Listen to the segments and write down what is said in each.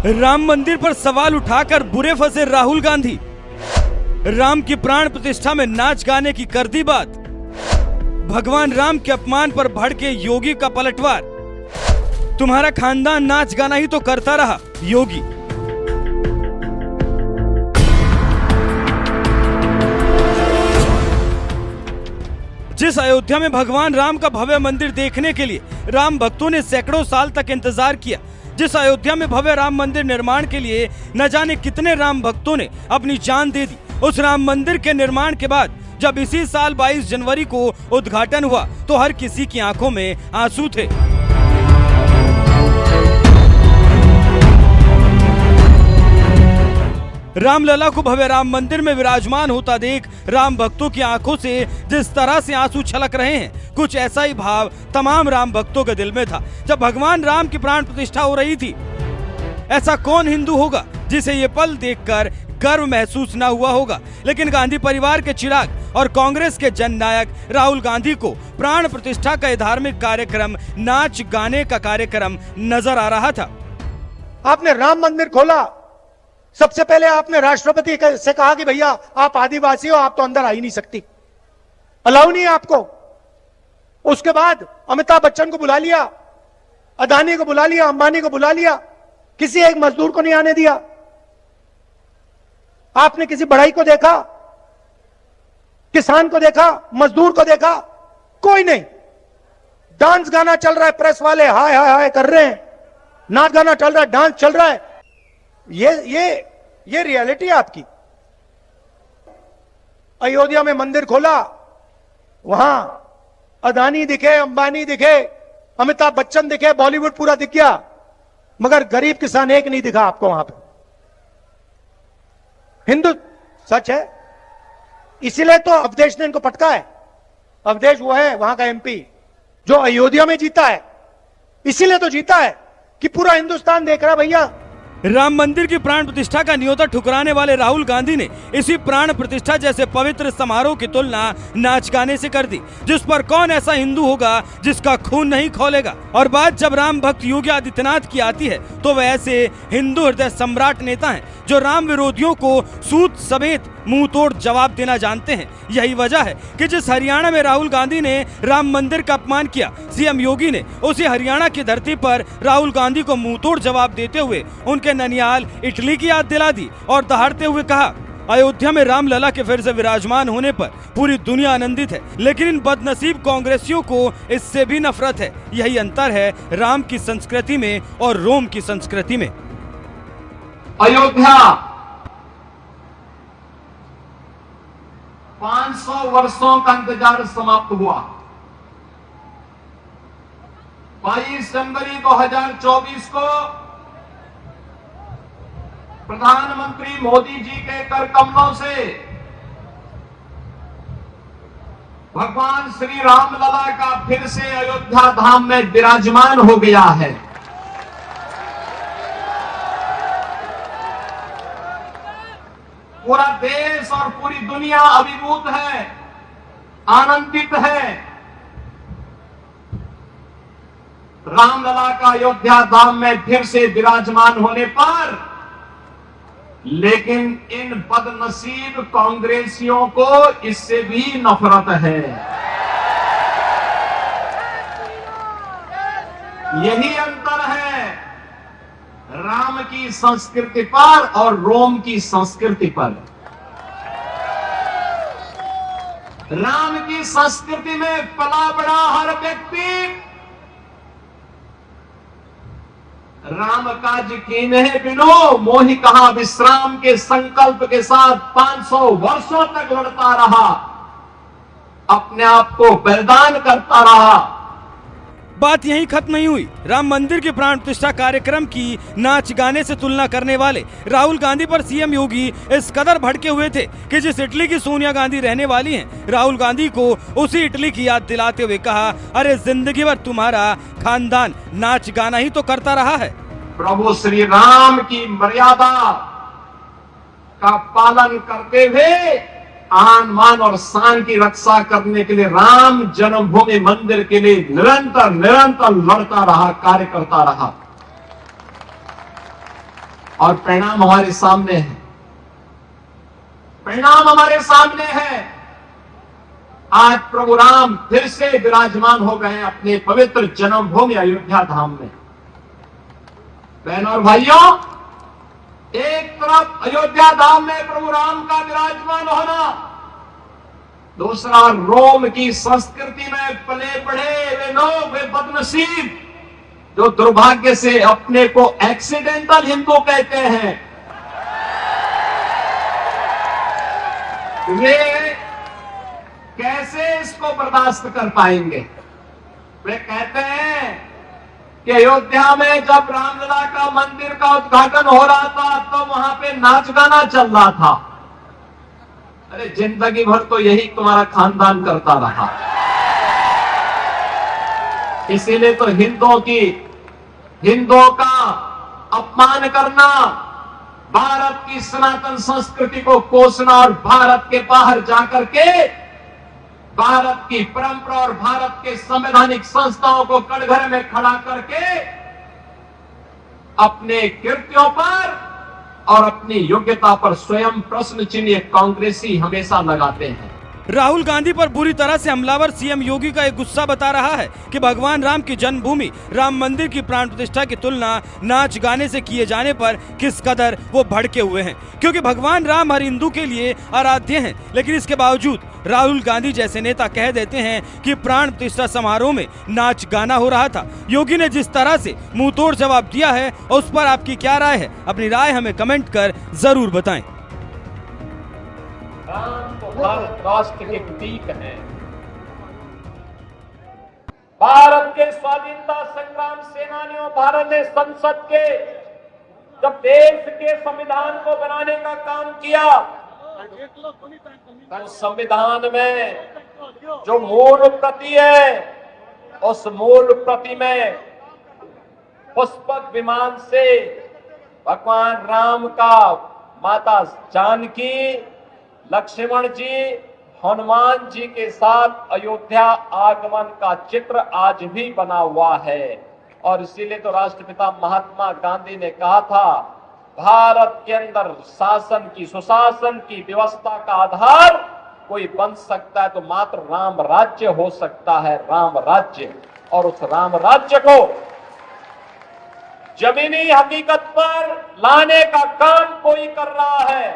राम मंदिर पर सवाल उठाकर बुरे फंसे राहुल गांधी। राम की प्राण प्रतिष्ठा में नाच गाने की कर दी बात। भगवान राम के अपमान पर भड़के योगी का पलटवार। तुम्हारा खानदान नाच गाना ही तो करता रहा, योगी। जिस अयोध्या में भगवान राम का भव्य मंदिर देखने के लिए राम भक्तों ने सैकड़ों साल तक इंतजार किया, जिस अयोध्या में भव्य राम मंदिर निर्माण के लिए न जाने कितने राम भक्तों ने अपनी जान दे दी, उस राम मंदिर के निर्माण के बाद जब इसी साल 22 जनवरी को उद्घाटन हुआ तो हर किसी की आंखों में आंसू थे। रामलला को भव्य राम मंदिर में विराजमान होता देख राम भक्तों की आंखों से जिस तरह से आंसू छलक रहे हैं, कुछ ऐसा ही भाव तमाम राम भक्तों के दिल में था जब भगवान राम की प्राण प्रतिष्ठा हो रही थी। ऐसा कौन हिंदू होगा जिसे ये पल देखकर गर्व महसूस ना हुआ होगा, लेकिन गांधी परिवार के चिराग और कांग्रेस के जननायक राहुल गांधी को प्राण प्रतिष्ठा का धार्मिक कार्यक्रम, नाच गाने का कार्यक्रम नजर आ रहा था। आपने राम मंदिर खोला, सबसे पहले आपने राष्ट्रपति से कहा कि भैया आप आदिवासी हो, आप तो अंदर आ ही नहीं सकती, अलाउ नहीं है आपको। उसके बाद अमिताभ बच्चन को बुला लिया, अदानी को बुला लिया, अंबानी को बुला लिया, किसी एक मजदूर को नहीं आने दिया। आपने किसी बढ़ई को देखा, किसान को देखा, मजदूर को देखा? कोई नहीं। डांस गाना चल रहा है, प्रेस वाले हाय हाय हाय कर रहे हैं, नाच गाना चल रहा है, डांस चल रहा है। ये रियलिटी है आपकी। अयोध्या में मंदिर खोला, वहां अदानी दिखे, अंबानी दिखे, अमिताभ बच्चन दिखे, बॉलीवुड पूरा दिख गया, मगर गरीब किसान एक नहीं दिखा आपको वहां पे। हिंदू सच है, इसीलिए तो अवधेश ने इनको पटका है। अवधेश वो है वहां का एमपी जो अयोध्या में जीता है, इसीलिए तो जीता है कि पूरा हिंदुस्तान देख रहा है भैया। राम मंदिर की प्राण प्रतिष्ठा का न्योता ठुकराने वाले राहुल गांधी ने इसी प्राण प्रतिष्ठा जैसे पवित्र समारोह की तुलना नाच गाने से कर दी, जिस पर कौन ऐसा हिंदू होगा जिसका खून नहीं खौलेगा। और बात जब राम भक्त योगी आदित्यनाथ की आती है तो वह ऐसे हिंदू हृदय सम्राट नेता हैं जो राम विरोधियों को सूत समेत मुंह तोड़ जवाब देना जानते हैं। यही वजह है कि जिस हरियाणा में राहुल गांधी ने राम मंदिर का अपमान किया, सीएम योगी ने उसी हरियाणा की धरती पर राहुल गांधी को मुंह तोड़ जवाब देते हुए उनके ननियाल इटली की याद दिला दी और दहाड़ते हुए कहा, अयोध्या में रामलला के फिर से विराजमान होने पर पूरी दुनिया आनंदित है, लेकिन इन बदनसीब कांग्रेसियों को इससे भी नफरत है। यही अंतर है राम की संस्कृति में और रोम की संस्कृति में। अयोध्या 500 वर्षों का इंतजार समाप्त हुआ। 22 जनवरी 2024 को प्रधानमंत्री मोदी जी के कर कमलों से भगवान श्री रामलला का फिर से अयोध्या धाम में विराजमान हो गया है। पूरा देश और पूरी दुनिया अभिभूत है, आनंदित है। रामलला का अयोध्या धाम में फिर से विराजमान होने पर, लेकिन इन बदनसीब कांग्रेसियों को इससे भी नफरत है। यही अंतर है राम की संस्कृति पर और रोम की संस्कृति पर। राम की संस्कृति में पला बड़ा हर व्यक्ति राम काज कीन्हे बिनो मोहि कहा विश्राम के संकल्प के साथ 500 वर्षों तक लड़ता रहा, अपने आप को बलिदान करता रहा। बात यहीं खत्म नहीं हुई। राम मंदिर की प्राण प्रतिष्ठा कार्यक्रम की नाच गाने से तुलना करने वाले राहुल गांधी पर सीएम योगी इस कदर भड़के हुए थे कि जिस इटली की सोनिया गांधी रहने वाली हैं, राहुल गांधी को उसी इटली की याद दिलाते हुए कहा, अरे जिंदगी भर तुम्हारा खानदान नाच गाना ही तो करता रहा है। प्रभु श्री राम की मर्यादा का पालन करते हुए आन मान और शान की रक्षा करने के लिए राम जन्मभूमि मंदिर के लिए निरंतर लड़ता रहा, कार्य करता रहा। और परिणाम हमारे सामने है। परिणाम हमारे सामने है। आज प्रभु राम फिर से विराजमान हो गए अपने पवित्र जन्मभूमि अयोध्या धाम में। बहनों और भाइयों, एक तरफ अयोध्या धाम में प्रभु राम का विराजमान होना, दूसरा रोम की संस्कृति में पले बढ़े वे लोग, वे बदनसीब जो दुर्भाग्य से अपने को एक्सीडेंटल हिंदू कहते हैं, वे कैसे इसको बर्दाश्त कर पाएंगे। वे कहते हैं कि अयोध्या में जब रामलला का मंदिर का उद्घाटन हो रहा था तो वहां पे नाच गाना चल रहा था। अरे जिंदगी भर तो यही तुम्हारा खानदान करता रहा, इसीलिए तो हिंदुओं का अपमान करना, भारत की सनातन संस्कृति को कोसना और भारत के बाहर जाकर के भारत की परंपरा और भारत के संवैधानिक संस्थाओं को कटघरे में खड़ा करके अपने कृत्यों पर और अपनी योग्यता पर स्वयं प्रश्न चिन्ह कांग्रेसी हमेशा लगाते हैं। राहुल गांधी पर बुरी तरह से हमलावर सीएम योगी का एक गुस्सा बता रहा है कि भगवान राम की जन्मभूमि राम मंदिर की प्राण प्रतिष्ठा की तुलना नाच गाने से किए जाने पर किस कदर वो भड़के हुए हैं, क्योंकि भगवान राम हर हिंदू के लिए आराध्य हैं। लेकिन इसके बावजूद राहुल गांधी जैसे नेता कह देते हैं कि प्राण प्रतिष्ठा समारोह में नाच गाना हो रहा था। योगी ने जिस तरह से मुंह तोड़ जवाब दिया है, उस पर आपकी क्या राय है? अपनी राय हमें कमेंट कर जरूर बताएं। राम तो भारत राष्ट्र के प्रतीक हैं। भारत के स्वाधीनता संग्राम सेनानियों, भारत ने संसद के जब देश के संविधान को बनाने का काम किया, तब संविधान में जो मूल प्रति है, उस मूल प्रति में पुष्पक विमान से भगवान राम का माता जानकी, लक्ष्मण जी, हनुमान जी के साथ अयोध्या आगमन का चित्र आज भी बना हुआ है। और इसीलिए तो राष्ट्रपिता महात्मा गांधी ने कहा था, भारत के अंदर शासन की, सुशासन की व्यवस्था का आधार कोई बन सकता है तो मात्र राम राज्य हो सकता है, राम राज्य। और उस राम राज्य को जमीनी हकीकत पर लाने का काम कोई कर रहा है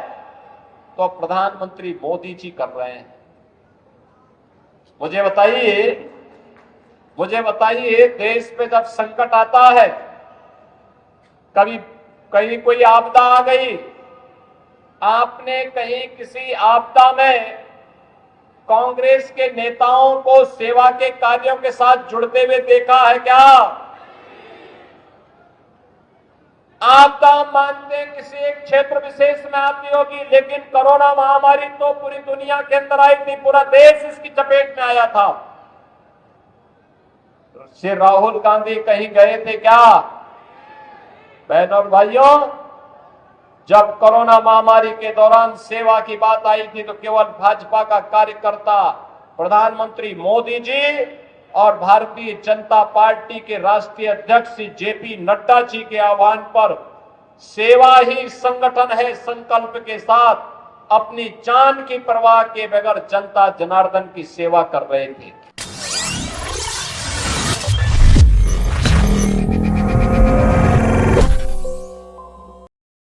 तो प्रधानमंत्री मोदी जी कर रहे हैं। मुझे बताइए देश पे जब संकट आता है, कभी कहीं कोई आपदा आ गई, आपने कहीं किसी आपदा में कांग्रेस के नेताओं को सेवा के कार्यों के साथ जुड़ते हुए देखा है क्या? आपदा मानते किसी एक क्षेत्र विशेष में आती होगी, लेकिन कोरोना महामारी तो पूरी दुनिया के अंदर आई थी, पूरा देश इसकी चपेट में आया था। श्री राहुल गांधी कहीं गए थे क्या? बहनों और भाइयों, जब कोरोना महामारी के दौरान सेवा की बात आई थी तो केवल भाजपा का कार्यकर्ता प्रधानमंत्री मोदी जी और भारतीय जनता पार्टी के राष्ट्रीय अध्यक्ष जेपी नड्डा जी के आह्वान पर सेवा ही संगठन है संकल्प के साथ अपनी जान की परवाह के बगैर जनता जनार्दन की सेवा कर रहे थे।